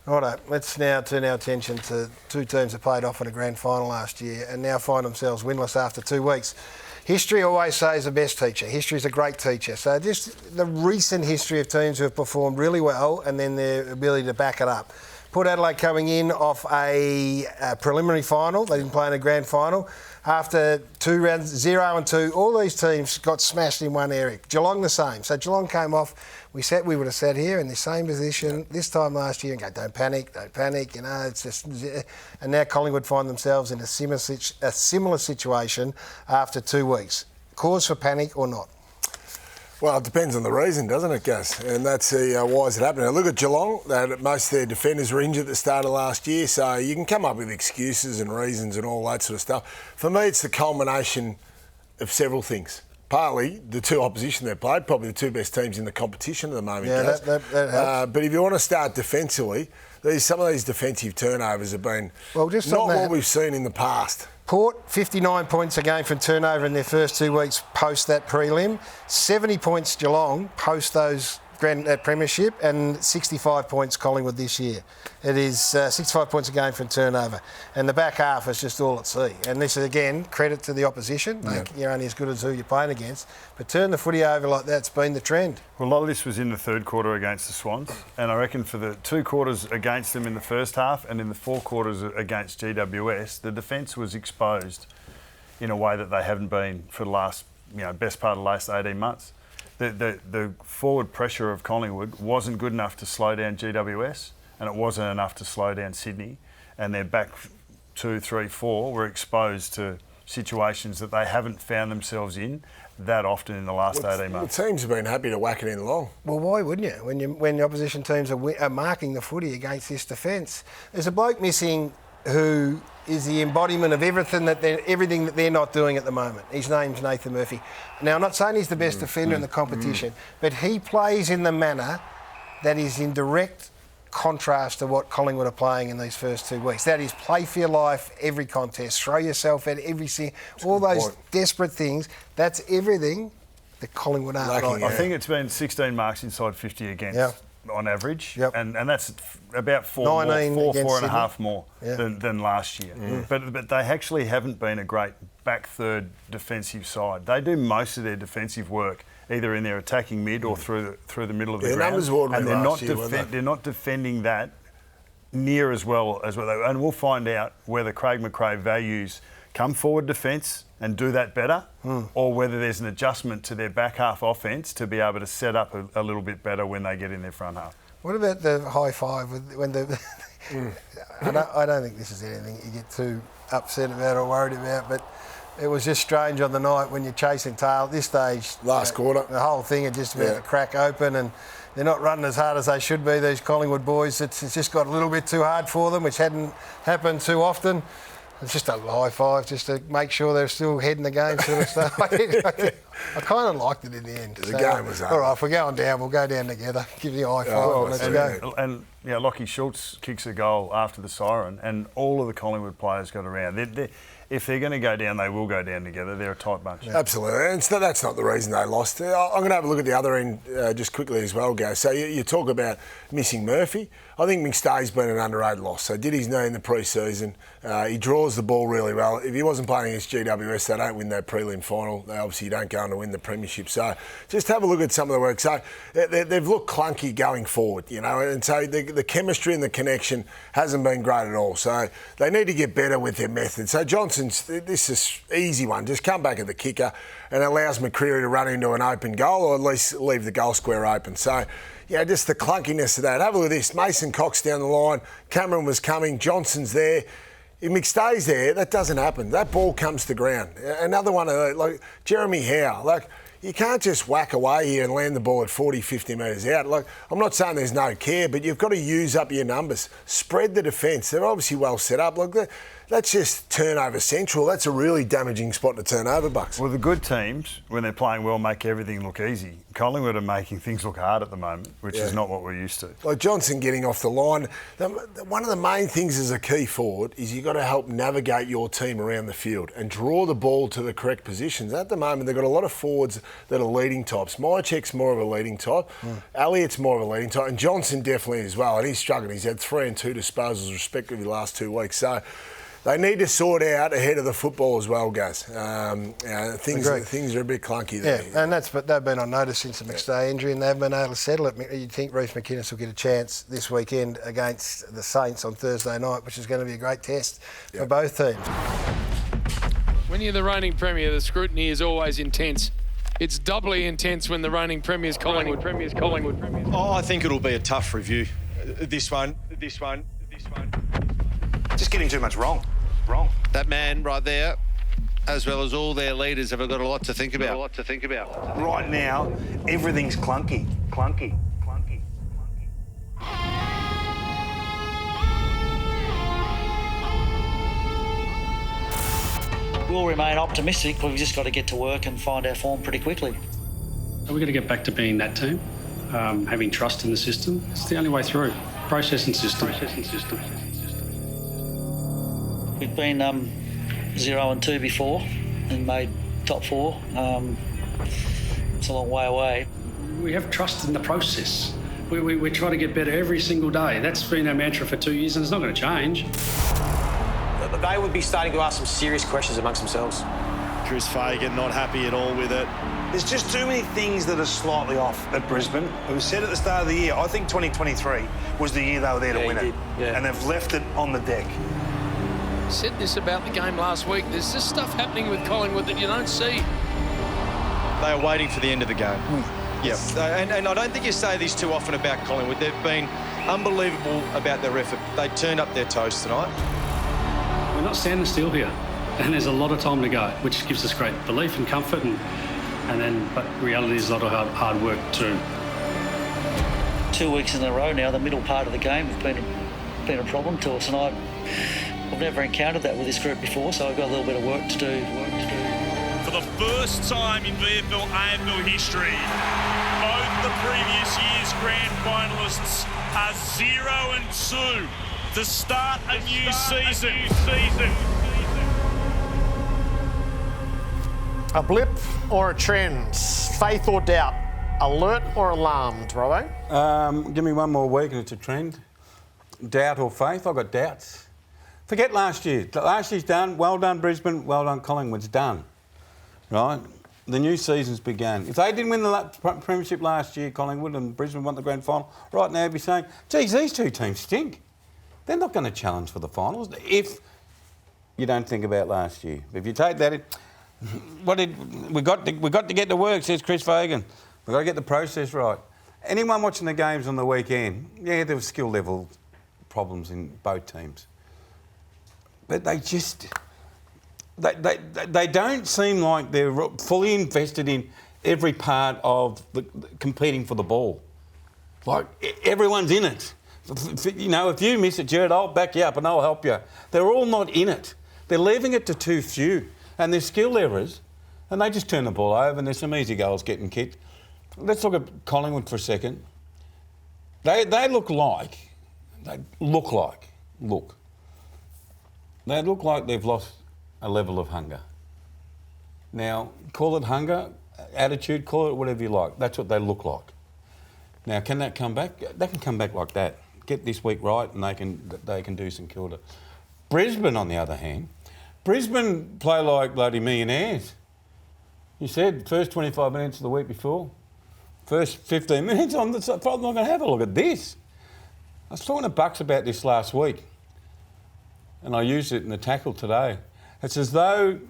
Righto, let's now turn our attention to two teams that played off in a grand final last year and now find themselves winless after 2 weeks. History always says the best teacher. History's a great teacher. So just the recent history of teams who have performed really well and then their ability to back it up. Port Adelaide coming in off a preliminary final. They didn't play in a grand final. After 2 rounds, 0 and 2, all these teams got smashed in one area. Geelong the same. So Geelong came off. We would have sat here in the same position this time last year and go, don't panic. You know, it's just... And now Collingwood find themselves in a similar situation after 2 weeks. Cause for panic or not? Well, it depends on the reason, doesn't it, Gus? And that's why is it happening. Now, look at Geelong. Most of their defenders were injured at the start of last year, so you can come up with excuses and reasons and all that sort of stuff. For me, it's the culmination of several things. Partly the two opposition they played, probably the two best teams in the competition at the moment. Yeah, that helps. But if you want to start defensively, some of these defensive turnovers have been not what we've seen in the past. Port, 59 points a game from turnover in their first 2 weeks post that prelim. 70 points Geelong post those Premiership, and 65 points Collingwood this year. It is 65 points a game from turnover. And the back half is just all at sea. And this is, again, credit to the opposition. Like, you're only as good as who you're playing against. But turn the footy over like that's been the trend. Well, a lot of this was in the third quarter against the Swans. And I reckon for the 2 quarters against them in the first half and in the 4 quarters against GWS, the defence was exposed in a way that they haven't been for the last, best part of the last 18 months. The forward pressure of Collingwood wasn't good enough to slow down GWS, and it wasn't enough to slow down Sydney. And their back 2, 3, 4 were exposed to situations that they haven't found themselves in that often in the last 18 months. The teams have been happy to whack it in long. Well, why wouldn't you? When the opposition teams are marking the footy against this defence, there's a bloke missing who is the embodiment of everything that they're not doing at the moment. His name's Nathan Murphy. Now, I'm not saying he's the best defender in the competition, but he plays in the manner that is in direct contrast to what Collingwood are playing in these first 2 weeks. That is, play for your life, every contest, throw yourself at all those desperate things. That's everything that Collingwood are. I think it's been 16 marks inside 50 against on average, and that's about 4.5 more than last year. But they actually haven't been a great back third defensive side. They do most of their defensive work either in their attacking mid or through the middle of the ground, and they're not defending that near as well as what they. And we'll find out whether Craig McRae values come forward defence and do that better, or whether there's an adjustment to their back half offence to be able to set up a little bit better when they get in their front half. What about the high five when the? I don't think this is anything you get too upset about or worried about, but it was just strange on the night when you're chasing tail at this stage. Last quarter, the whole thing had just about to crack open, and they're not running as hard as they should be. These Collingwood boys, it's just got a little bit too hard for them, which hadn't happened too often. It's just a high five, just to make sure they're still heading the game, sort of stuff. I kind of liked it in the end. The game was over. All right, if we're going down, we'll go down together. Give you a high five and let's go. And Lockie Schultz kicks a goal after the siren, and all of the Collingwood players got around. If they're going to go down, they will go down together. They're a tight bunch. Yeah. Absolutely. And so that's not the reason they lost. I'm going to have a look at the other end just quickly as well, Go. So you talk about missing Murphy. I think McStay's been an underrated loss. So did his knee in the pre-season. He draws the ball really well. If he wasn't playing against GWS, they don't win that prelim final. They obviously don't go on to win the Premiership. So just have a look at some of the work. So they've looked clunky going forward, and so the chemistry and the connection hasn't been great at all. So they need to get better with their method. So this is an easy one. Just come back at the kicker and allows McCreery to run into an open goal, or at least leave the goal square open. So, just the clunkiness of that. Have a look at this. Mason Cox down the line. Cameron was coming. Johnson's there. If McStay's there, that doesn't happen. That ball comes to ground. Another one, like Jeremy Howe. You can't just whack away here and land the ball at 40, 50 metres out. I'm not saying there's no care, but you've got to use up your numbers. Spread the defence. They're obviously well set up. that's just turnover central. That's a really damaging spot to turn over, Bucks. Well, the good teams, when they're playing well, make everything look easy. Collingwood are making things look hard at the moment, which is not what we're used to. Like Johnson getting off the line, one of the main things as a key forward is you've got to help navigate your team around the field and draw the ball to the correct positions. At the moment, they've got a lot of forwards that are leading types. Mychek's more of a leading type. Elliott's more of a leading type. And Johnson definitely as well. And he's struggling. He's had 3 and 2 disposals respectively the last 2 weeks. So they need to sort out ahead of the football as well, guys. Things are a bit clunky there. Yeah, and they've been on notice since the McStay injury, and they've been able to settle it. You'd think Reece McInnes will get a chance this weekend against the Saints on Thursday night, which is going to be a great test for both teams. When you're the reigning premier, the scrutiny is always intense. It's doubly intense when the reigning premier's Collingwood. Oh, I think it'll be a tough review. This one. Just getting too much wrong. That man right there, as well as all their leaders, have got a lot to think about. Right now, everything's clunky. We'll remain optimistic, but we've just got to get to work and find our form pretty quickly. We've got to get back to being that team, having trust in the system. It's the only way through. Process and system. We've been 0 and 2 before and made top 4. It's a long way away. We have trust in the process. We try to get better every single day. That's been our mantra for 2 years, and it's not going to change. They would be starting to ask some serious questions amongst themselves. Chris Fagan not happy at all with it. There's just too many things that are slightly off at Brisbane. It was said at the start of the year, I think 2023 was the year they were there to win it. Yeah. And they've left it on the deck. Said this about the game last week. There's just stuff happening with Collingwood that you don't see. They are waiting for the end of the game. Yeah, and I don't think you say this too often about Collingwood. They've been unbelievable about their effort. They turned up their toes tonight. We're not standing still here, and there's a lot of time to go, which gives us great belief and comfort, but reality is a lot of hard work too. 2 weeks in a row now, the middle part of the game has been a problem to us, and I've never encountered that with this group before, so I've got a little bit of work to do. For the first time in VFL AFL history, both the previous year's grand finalists are 0 and 2 to start a new season. A blip or a trend? Faith or doubt? Alert or alarmed, Robbo? Give me one more week and it's a trend. Doubt or faith? I've got doubts. Forget last year. Last year's done. Well done, Brisbane. Well done, Collingwood's done. Right? The new season's begun. If they didn't win the Premiership last year, Collingwood, and Brisbane won the grand final, right now you'd be saying, geez, these two teams stink. They're not going to challenge for the finals if you don't think about last year. If you take that, we got to get to work, says Chris Fagan. We've got to get the process right. Anyone watching the games on the weekend, yeah, there were skill level problems in both teams. But they don't seem like they're fully invested in every part of competing for the ball. Like, everyone's in it. You know, if you miss it, Jared, I'll back you up and I'll help you. They're all not in it. They're leaving it to too few. And there's skill errors, and they just turn the ball over, and there's some easy goals getting kicked. Let's look at Collingwood for a second. They look like they've lost a level of hunger. Now, call it hunger, attitude, call it whatever you like. That's what they look like. Now, can that come back? They can come back like that. Get this week right, and they can do St Kilda. Brisbane, on the other hand, Brisbane play like bloody millionaires. You said first 25 minutes of the week before, first 15 minutes, I'm not going to have a look at this. I was talking to Bucks about this last week, and I used it in the tackle today. It's as though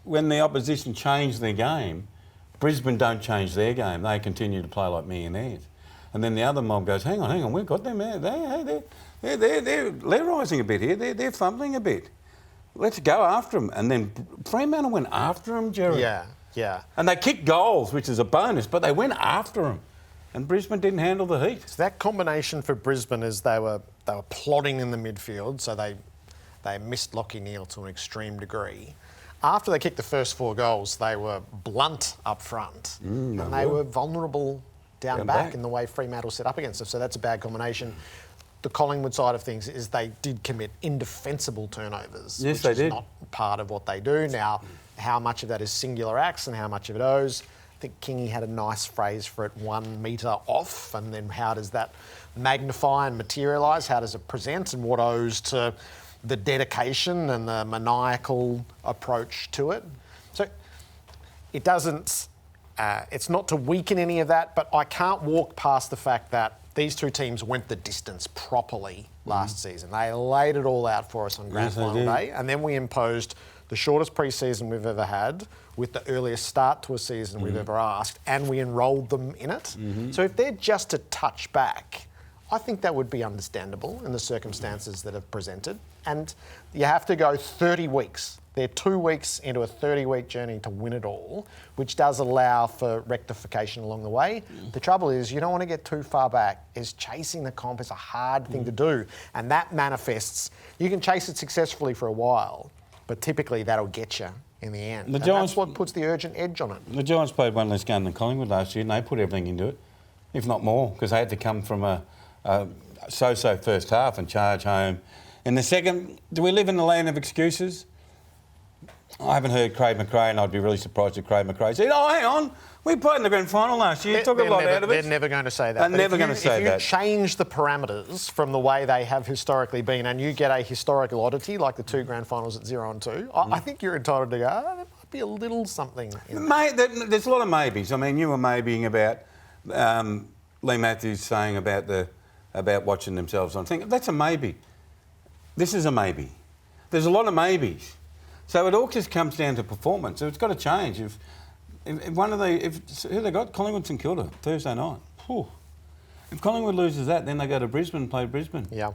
when the opposition change their game, Brisbane don't change their game. They continue to play like millionaires. And then the other mob goes, hang on, we've got them there. They're rising a bit here. They're fumbling a bit. Let's go after them. And then Fremantle went after them, Jerry. Yeah. And they kicked goals, which is a bonus, but they went after them. And Brisbane didn't handle the heat. So that combination for Brisbane is they were plodding in the midfield, so they They missed Lachie Neale to an extreme degree. After they kicked the first 4 goals, they were blunt up front. And they were vulnerable down back in the way Fremantle set up against them. So that's a bad combination. The Collingwood side of things is they did commit indefensible turnovers, yes, which is not part of what they do. Now, how much of that is singular acts and how much of it owes? I think Kingy had a nice phrase for it, 1 metre off, and then how does that magnify and materialise? How does it present, and what owes to the dedication and the maniacal approach to it? So it doesn't, it's not to weaken any of that, but I can't walk past the fact that these two teams went the distance properly last season. They laid it all out for us on grand final day, and then we imposed the shortest pre-season we've ever had with the earliest start to a season we've ever asked, and we enrolled them in it. So if they're just a touch back, I think that would be understandable in the circumstances that have presented. And you have to go 30 weeks. They're 2 weeks into a 30-week journey to win it all, which does allow for rectification along the way. The trouble is you don't want to get too far back. Chasing the comp is a hard thing to do, and that manifests. You can chase it successfully for a while, but typically that'll get you in the end. That's what puts the urgent edge on it. The Giants played one less game than Collingwood last year, and they put everything into it, if not more, because they had to come from a so-so first half and charge home. In the second, do we live in the land of excuses? I haven't heard Craig McRae, and I'd be really surprised if Craig McRae said, "Oh, hang on, we played in the grand final last year. Took a lot out of it." They're never going to say that. They're never going to say that. If you change the parameters from the way they have historically been, and you get a historical oddity like the 2 grand finals at 0 and 2, I think you're entitled to go, there might be a little something in that. There's a lot of maybes. I mean, you were maybeing about Lee Matthews saying about watching themselves on thing. That's a maybe. This is a maybe. There's a lot of maybes. So it all just comes down to performance. So it's got to change. If who they got? Collingwood St Kilda, Thursday night. Whew. If Collingwood loses that, then they go to Brisbane and play Brisbane. Yeah.